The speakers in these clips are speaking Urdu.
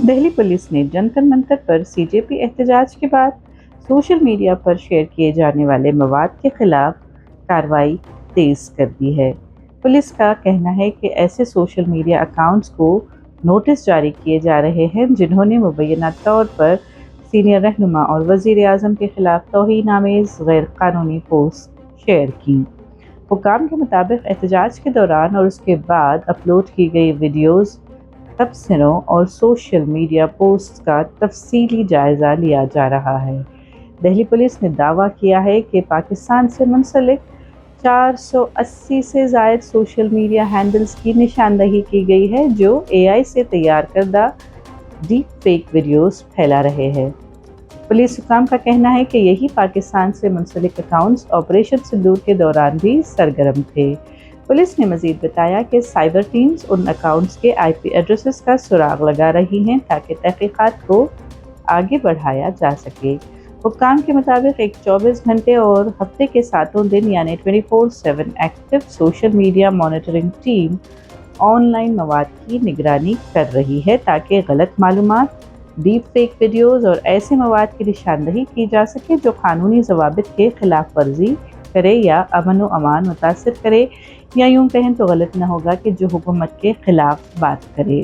دہلی پولیس نے جنتر منتر پر CJP احتجاج کے بعد سوشل میڈیا پر شیئر کیے جانے والے مواد کے خلاف کارروائی تیز کر دی ہے۔ پولیس کا کہنا ہے کہ ایسے سوشل میڈیا اکاؤنٹس کو نوٹس جاری کیے جا رہے ہیں جنہوں نے مبینہ طور پر سینئر رہنما اور وزیر اعظم کے خلاف توہین آمیز غیر قانونی پوسٹ شیئر کی۔ حکام کے مطابق احتجاج کے دوران اور اس کے بعد اپلوڈ کی گئی ویڈیوز، تبصروں اور سوشل میڈیا پوسٹس کا تفصیلی جائزہ لیا جا رہا ہے۔ دہلی پولیس نے دعویٰ کیا ہے کہ پاکستان سے منسلک 480 سے زائد سوشل میڈیا ہینڈلز کی نشاندہی کی گئی ہے جو AI سے تیار کردہ ڈیپ فیک ویڈیوز پھیلا رہے ہیں۔ پولیس حکام کا کہنا ہے کہ یہی پاکستان سے منسلک اکاؤنٹس آپریشن سندور کے دوران بھی سرگرم تھے۔ پولیس نے مزید بتایا کہ سائبر ٹیمز ان اکاؤنٹس کے IP ایڈریسز کا سراغ لگا رہی ہیں تاکہ تحقیقات کو آگے بڑھایا جا سکے۔ حکام کے مطابق ایک 24 گھنٹے اور ہفتے کے 7 دن یعنی 24/7 active social media monitoring team on line مواد کی نگرانی کر رہی ہے تاکہ غلط معلومات، ڈیپ فیک ویڈیوز اور ایسے مواد کی نشاندہی کی جا سکے جو قانونی ضوابط کے خلاف ورزی کرے یا امن و امان متاثر کرے، یا یوں کہیں تو غلط نہ ہوگا کہ جو حکومت کے خلاف بات کرے۔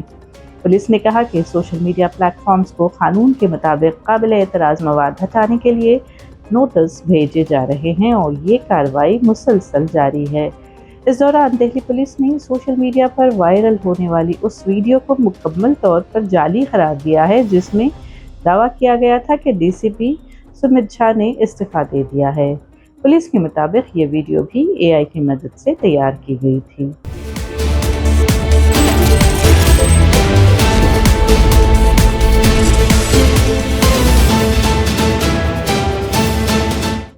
پولیس نے کہا کہ سوشل میڈیا پلیٹ فارمز کو قانون کے مطابق قابل اعتراض مواد ہٹانے کے لیے نوٹس بھیجے جا رہے ہیں اور یہ کارروائی مسلسل جاری ہے۔ اس دوران دہلی پولیس نے سوشل میڈیا پر وائرل ہونے والی اس ویڈیو کو مکمل طور پر جعلی قرار دیا ہے جس میں دعویٰ کیا گیا تھا کہ DCP سمیت جھا نے استعفیٰ دے دیا ہے۔ پولیس کے مطابق یہ ویڈیو بھی AI کی مدد سے تیار کی گئی تھی۔